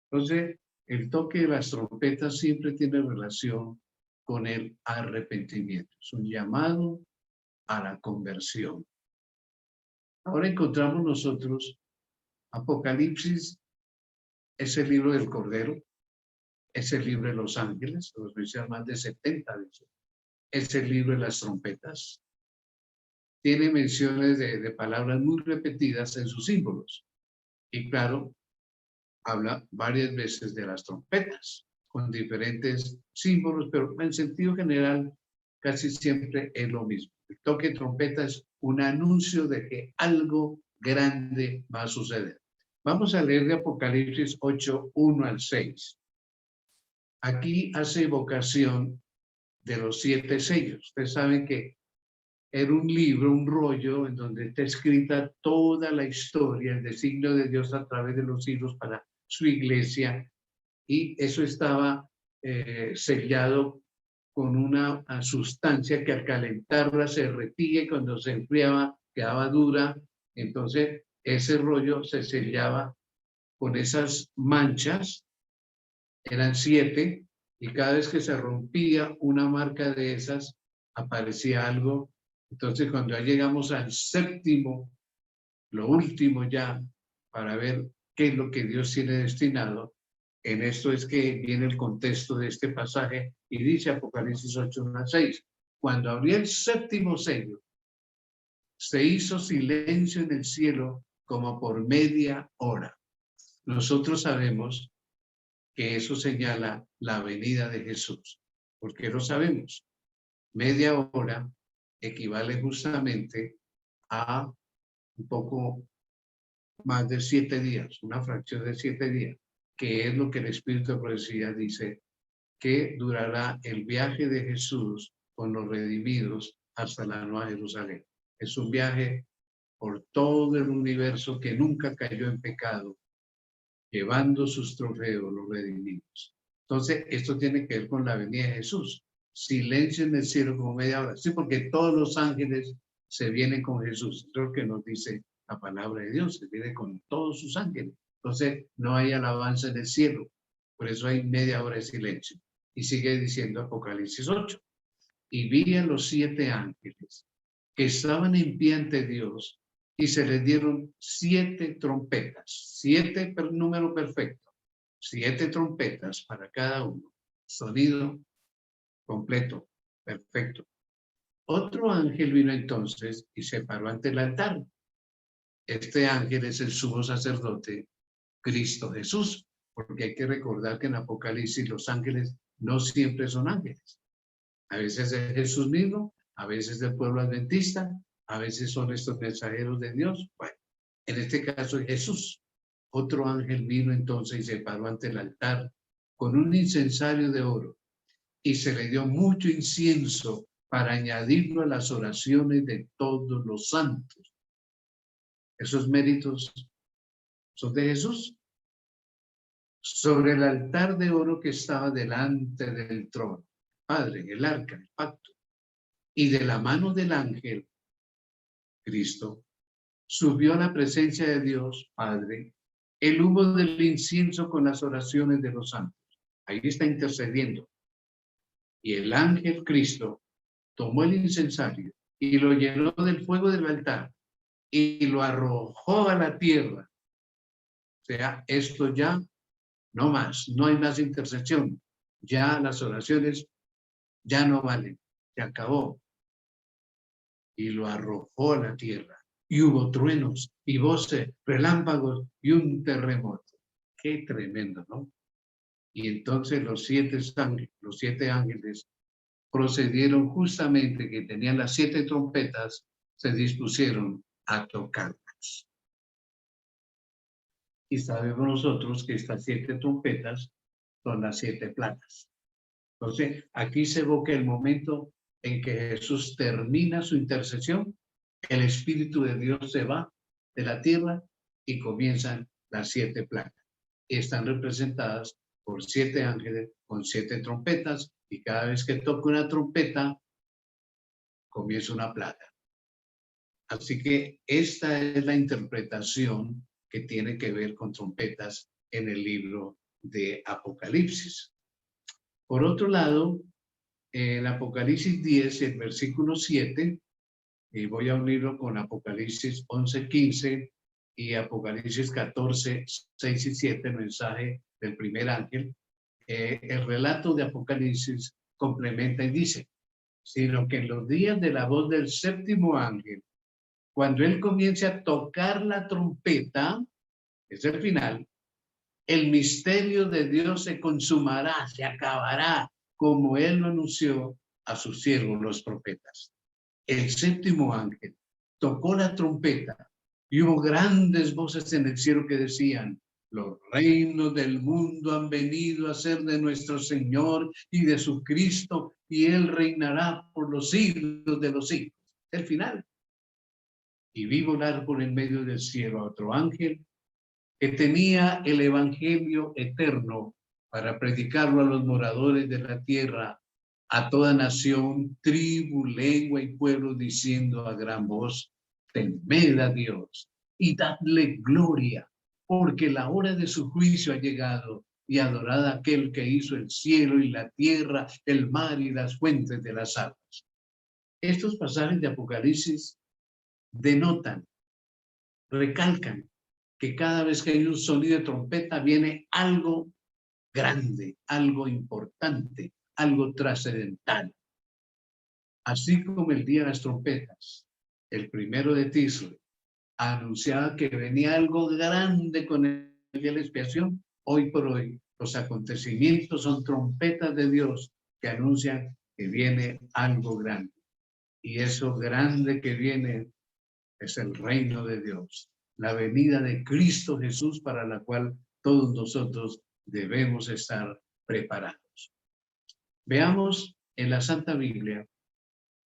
Entonces, el toque de las trompetas siempre tiene relación con el arrepentimiento. Es un llamado a la conversión. Ahora encontramos nosotros Apocalipsis, es el libro del Cordero, es el libro de los ángeles, los mencionan más de 70 veces, es el libro de las trompetas. Tiene menciones de palabras muy repetidas en sus símbolos. Y claro, habla varias veces de las trompetas, con diferentes símbolos, pero en sentido general casi siempre es lo mismo. El toque de trompeta es un anuncio de que algo grande va a suceder. Vamos a leer de Apocalipsis 8, 1 al 6. Aquí hace evocación de los 7 sellos. Ustedes saben que era un libro, un rollo, en donde está escrita toda la historia, el designio de Dios a través de los siglos para su iglesia, y eso estaba sellado con una sustancia que al calentarla se derretía y cuando se enfriaba quedaba dura. Entonces ese rollo se sellaba con esas manchas, eran 7, y cada vez que se rompía una marca de esas, aparecía algo. Entonces cuando ya llegamos al séptimo, lo último ya, para ver qué es lo que Dios tiene destinado, en esto es que viene el contexto de este pasaje y dice Apocalipsis 8:1-6, cuando abrió el séptimo sello, se hizo silencio en el cielo como por media hora. Nosotros sabemos que eso señala la venida de Jesús. ¿Por qué lo sabemos? Media hora equivale justamente a un poco más de 7 días, una fracción de 7 días, que es lo que el Espíritu de Profecía dice que durará el viaje de Jesús con los redimidos hasta la Nueva Jerusalén. Es un viaje por todo el universo que nunca cayó en pecado, llevando sus trofeos los redimidos. Entonces, esto tiene que ver con la venida de Jesús. Silencio en el cielo como media hora. Sí, porque todos los ángeles se vienen con Jesús. Es lo que nos dice la palabra de Dios. Se viene con todos sus ángeles. Entonces, no hay alabanza en el cielo. Por eso hay media hora de silencio. Y sigue diciendo Apocalipsis 8. Y vi a los 7 ángeles que estaban en pie ante Dios y se les dieron 7 trompetas, 7 número perfecto, 7 trompetas para cada uno, sonido completo, perfecto. Otro ángel vino entonces y se paró ante el altar. Este ángel es el sumo sacerdote, Cristo Jesús, porque hay que recordar que en Apocalipsis los ángeles no siempre son ángeles. A veces es Jesús mismo, a veces del pueblo adventista, a veces son estos mensajeros de Dios. Bueno, en este caso es Jesús. Otro ángel vino entonces y se paró ante el altar con un incensario de oro y se le dio mucho incienso para añadirlo a las oraciones de todos los santos. Esos méritos son de Jesús. Sobre el altar de oro que estaba delante del trono, Padre, el arca, el pacto, y de la mano del ángel, Cristo, subió a la presencia de Dios, Padre, el humo del incienso con las oraciones de los santos. Ahí está intercediendo. Y el ángel Cristo tomó el incensario y lo llenó del fuego del altar y lo arrojó a la tierra. O sea, esto ya no más, no hay más intercesión. Ya las oraciones ya no valen, se acabó. Y lo arrojó a la tierra. Y hubo truenos y voces, relámpagos y un terremoto. Qué tremendo, ¿no? Y entonces los 7 ángeles procedieron justamente que tenían las 7 trompetas, se dispusieron a tocarlas. Y sabemos nosotros que estas 7 trompetas son las 7 plagas. Entonces, aquí se evoca el momento en que Jesús termina su intercesión, el Espíritu de Dios se va de la tierra y comienzan las 7 plagas. Y están representadas por 7 ángeles con 7 trompetas, y cada vez que toca una trompeta, comienza una plaga. Así que esta es la interpretación que tiene que ver con trompetas en el libro de Apocalipsis. Por otro lado, en Apocalipsis 10, el versículo 7, y voy a unirlo con Apocalipsis 11:15 y Apocalipsis 14, 6 y 7, el mensaje del primer ángel. El relato de Apocalipsis complementa y dice, sino que en los días de la voz del séptimo ángel, cuando él comience a tocar la trompeta, es el final, el misterio de Dios se consumará, se acabará, como él lo anunció a sus siervos los profetas. El séptimo ángel tocó la trompeta y hubo grandes voces en el cielo que decían, los reinos del mundo han venido a ser de nuestro Señor y de su Cristo, y él reinará por los siglos de los siglos. El final. Y vi volar por el medio del cielo a otro ángel que tenía el evangelio eterno para predicarlo a los moradores de la tierra, a toda nación, tribu, lengua y pueblo, diciendo a gran voz, temed a Dios y dadle gloria, porque la hora de su juicio ha llegado, y adorad a aquel que hizo el cielo y la tierra, el mar y las fuentes de las aguas. Estos pasajes de Apocalipsis denotan, recalcan que cada vez que hay un sonido de trompeta viene algo grande, algo importante, algo trascendental. Así como el día de las trompetas, el 1 de Tisri, anunciaba que venía algo grande con el día de la expiación, hoy por hoy los acontecimientos son trompetas de Dios que anuncian que viene algo grande. Y eso grande que viene es el reino de Dios, la venida de Cristo Jesús, para la cual todos nosotros debemos estar preparados. Veamos en la Santa Biblia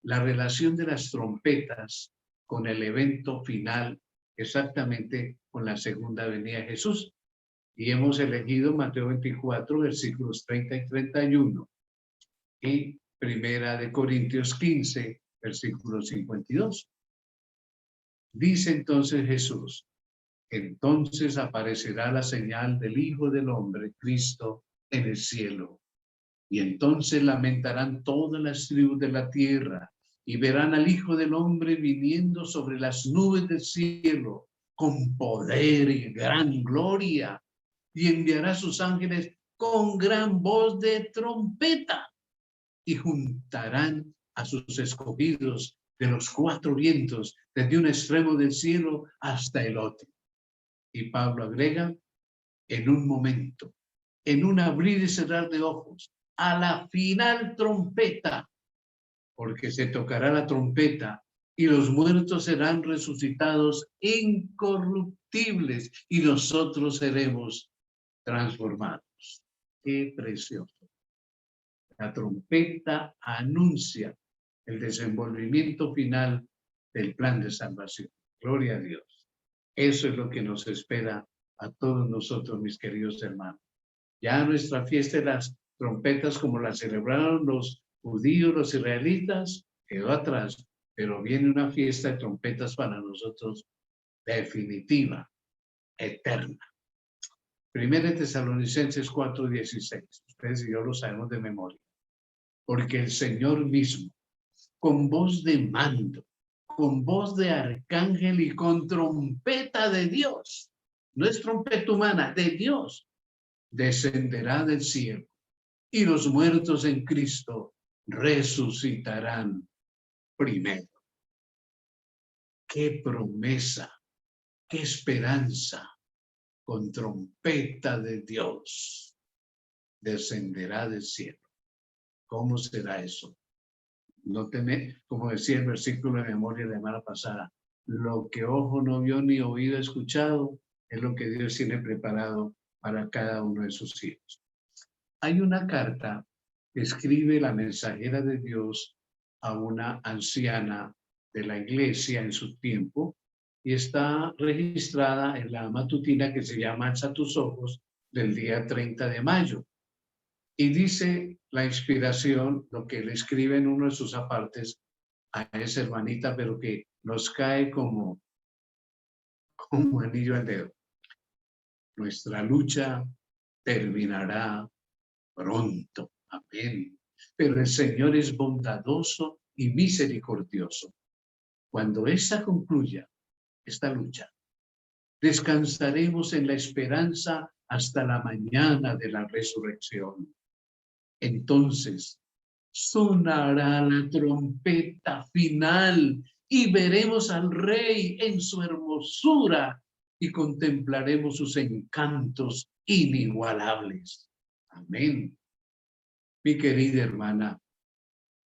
la relación de las trompetas con el evento final, exactamente con la segunda venida de Jesús. Y hemos elegido Mateo 24, versículos 30 y 31, y Primera de Corintios 15, versículo 52. Dice entonces Jesús, entonces aparecerá la señal del Hijo del Hombre, Cristo, en el cielo. Y entonces lamentarán todas las tribus de la tierra y verán al Hijo del Hombre viniendo sobre las nubes del cielo con poder y gran gloria, y enviará a sus ángeles con gran voz de trompeta, y juntarán a sus escogidos de los cuatro vientos, desde un extremo del cielo hasta el otro. Y Pablo agrega, en un momento, en un abrir y cerrar de ojos, a la final trompeta, porque se tocará la trompeta y los muertos serán resucitados incorruptibles y nosotros seremos transformados. Qué precioso. La trompeta anuncia el desenvolvimiento final del plan de salvación. Gloria a Dios. Eso es lo que nos espera a todos nosotros, mis queridos hermanos. Ya nuestra fiesta de las trompetas, como la celebraron los judíos, los israelitas, quedó atrás, pero viene una fiesta de trompetas para nosotros definitiva, eterna. Primera de Tesalonicenses 4:16. Ustedes y yo lo sabemos de memoria. Porque el Señor mismo, con voz de mando, con voz de arcángel y con trompeta de Dios, no es trompeta humana, de Dios, descenderá del cielo, y los muertos en Cristo resucitarán primero. ¡Qué promesa! ¡Qué esperanza! Con trompeta de Dios descenderá del cielo. ¿Cómo será eso? No tener, como decía el versículo de memoria de la semana pasada, lo que ojo no vio ni oído escuchado es lo que Dios tiene preparado para cada uno de sus hijos. Hay una carta que escribe la mensajera de Dios a una anciana de la iglesia en su tiempo y está registrada en la matutina que se llama Alza tus ojos del día 30 de mayo. Y dice la inspiración, lo que le escribe en uno de sus apartes a esa hermanita, pero que nos cae como anillo al dedo. Nuestra lucha terminará pronto. Amén. Pero el Señor es bondadoso y misericordioso. Cuando esta concluya, esta lucha, descansaremos en la esperanza hasta la mañana de la resurrección. Entonces sonará la trompeta final y veremos al Rey en su hermosura y contemplaremos sus encantos inigualables. Amén. Mi querida hermana,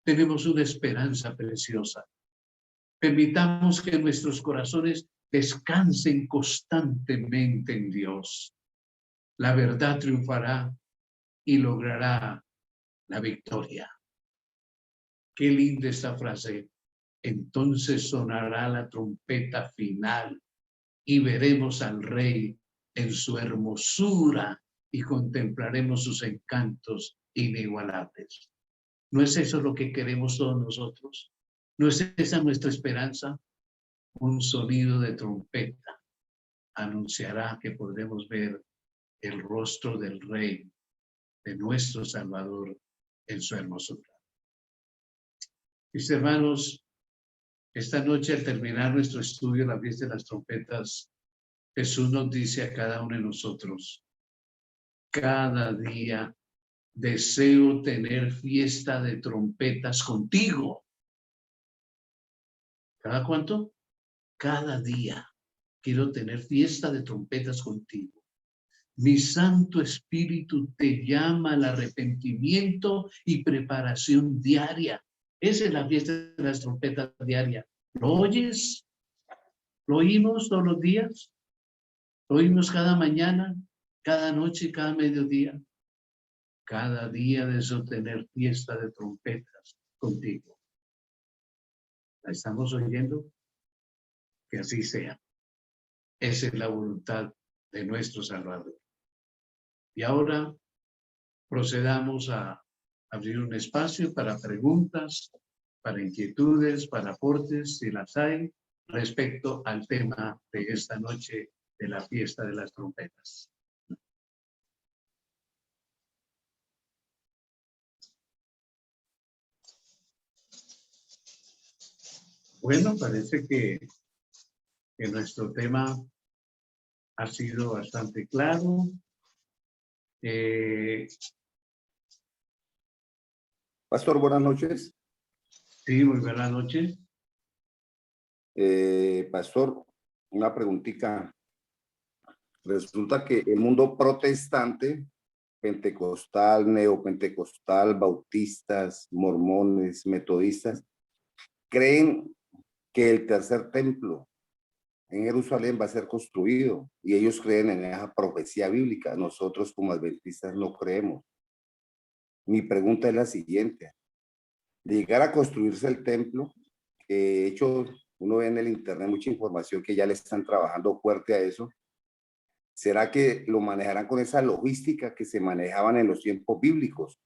tenemos una esperanza preciosa. Permitamos que nuestros corazones descansen constantemente en Dios. La verdad triunfará y logrará la victoria. Qué linda esta frase. Entonces sonará la trompeta final y veremos al Rey en su hermosura y contemplaremos sus encantos inigualables. ¿No es eso lo que queremos todos nosotros? ¿No es esa nuestra esperanza? Un sonido de trompeta anunciará que podremos ver el rostro del Rey, de nuestro Salvador, en su hermosura. Mis hermanos, esta noche al terminar nuestro estudio de la fiesta de las trompetas, Jesús nos dice a cada uno de nosotros, cada día deseo tener fiesta de trompetas contigo. ¿Cada cuánto? Cada día quiero tener fiesta de trompetas contigo. Mi Santo Espíritu te llama al arrepentimiento y preparación diaria. Esa es la fiesta de las trompetas diaria. ¿Lo oyes? ¿Lo oímos todos los días? ¿Lo oímos cada mañana, cada noche, cada mediodía? Cada día deseo tener fiesta de trompetas contigo. ¿La estamos oyendo? Que así sea. Esa es la voluntad de nuestro Salvador. Y ahora procedamos a abrir un espacio para preguntas, para inquietudes, para aportes, si las hay, respecto al tema de esta noche de la fiesta de las trompetas. Bueno, parece que nuestro tema ha sido bastante claro. Pastor, buenas noches. Sí, muy buenas noches. Pastor, una preguntita. Resulta que el mundo protestante, pentecostal, neopentecostal, bautistas, mormones, metodistas, creen que el tercer templo en Jerusalén va a ser construido y ellos creen en esa profecía bíblica. Nosotros como adventistas no creemos. Mi pregunta es la siguiente. De llegar a construirse el templo, de hecho, uno ve en el internet mucha información que ya le están trabajando fuerte a eso. ¿Será que lo manejarán con esa logística que se manejaban en los tiempos bíblicos?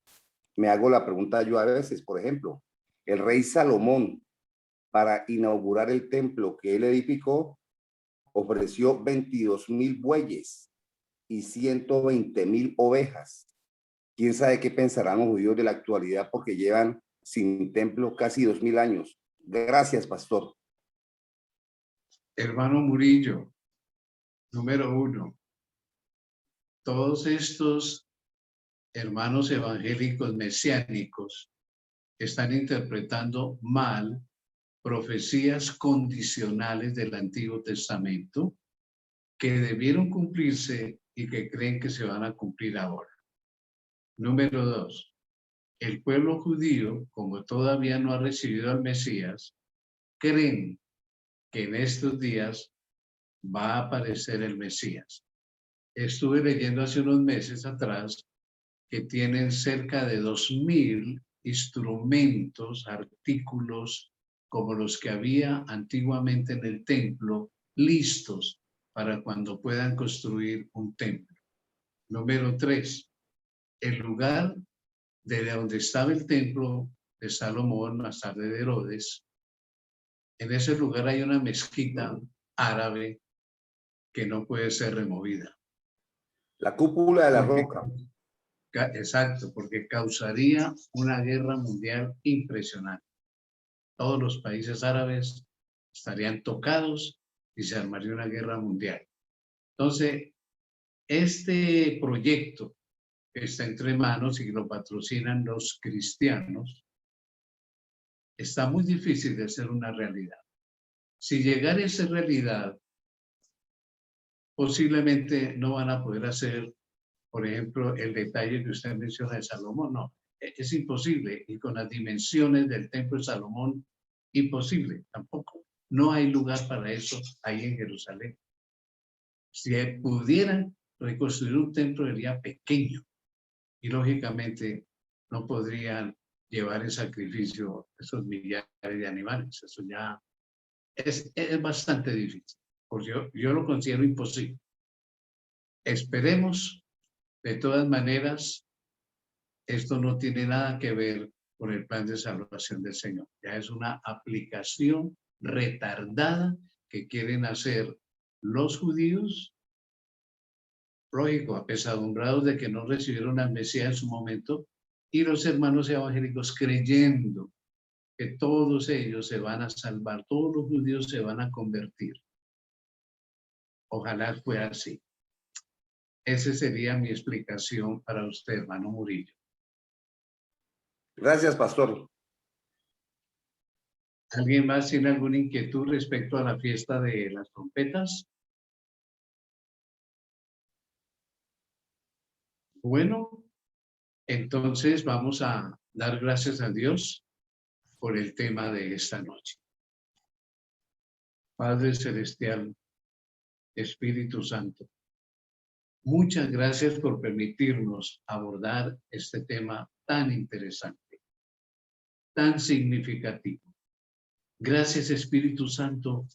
Me hago la pregunta yo a veces, por ejemplo, el rey Salomón, para inaugurar el templo que él edificó, ofreció 22,000 bueyes y 120,000 ovejas. ¿Quién sabe qué pensarán los judíos de la actualidad porque llevan sin templo casi 2,000 años? Gracias, pastor. Hermano Murillo, número uno. Todos estos hermanos evangélicos mesiánicos están interpretando mal profecías condicionales del Antiguo Testamento que debieron cumplirse y que creen que se van a cumplir ahora. Número dos, el pueblo judío, como todavía no ha recibido al Mesías, creen que en estos días va a aparecer el Mesías. Estuve leyendo hace unos meses atrás que tienen cerca de 2,000 instrumentos, artículos, como los que había antiguamente en el templo, listos para cuando puedan construir un templo. Número 3, el lugar de donde estaba el templo de Salomón, más tarde de Herodes, en ese lugar hay una mezquita árabe que no puede ser removida. La cúpula de la roca. Exacto, porque causaría una guerra mundial impresionante. Todos los países árabes estarían tocados y se armaría una guerra mundial. Entonces, este proyecto que está entre manos y que lo patrocinan los cristianos, está muy difícil de ser una realidad. Si llegara a ser realidad, posiblemente no van a poder hacer, por ejemplo, el detalle que usted menciona de Salomón, no. Es imposible, y con las dimensiones del templo de Salomón, imposible tampoco. No hay lugar para eso ahí en Jerusalén. Si pudieran reconstruir un templo, sería pequeño y lógicamente no podrían llevar en sacrificio esos millares de animales. Eso ya es bastante difícil, porque yo lo considero imposible. Esperemos, de todas maneras, esto no tiene nada que ver por el plan de salvación del Señor. Ya es una aplicación retardada que quieren hacer los judíos, lógico, apesadumbrados de que no recibieron al Mesías en su momento, y los hermanos evangélicos creyendo que todos ellos se van a salvar, todos los judíos se van a convertir. Ojalá fuera así. Esa sería mi explicación para usted, hermano Murillo. Gracias, pastor. ¿Alguien más tiene alguna inquietud respecto a la fiesta de las trompetas? Bueno, entonces vamos a dar gracias a Dios por el tema de esta noche. Padre Celestial, Espíritu Santo, muchas gracias por permitirnos abordar este tema tan interesante, tan significativo. Gracias, Espíritu Santo,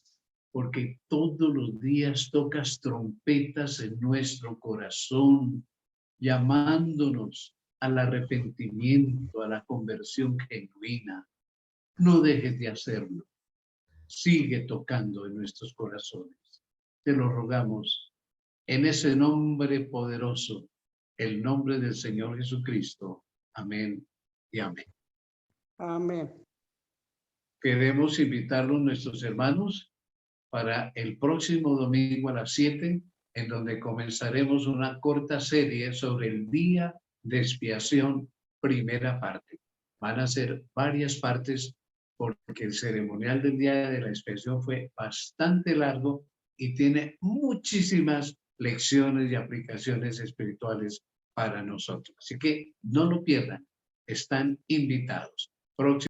porque todos los días tocas trompetas en nuestro corazón, llamándonos al arrepentimiento, a la conversión genuina. No dejes de hacerlo. Sigue tocando en nuestros corazones. Te lo rogamos en ese nombre poderoso, el nombre del Señor Jesucristo. Amén y amén. Amén. Queremos invitarlos nuestros hermanos para el próximo domingo a las 7, en donde comenzaremos una corta serie sobre el día de expiación, primera parte. Van a ser varias partes porque el ceremonial del día de la expiación fue bastante largo y tiene muchísimas lecciones y aplicaciones espirituales para nosotros. Así que no lo pierdan, están invitados. Próximo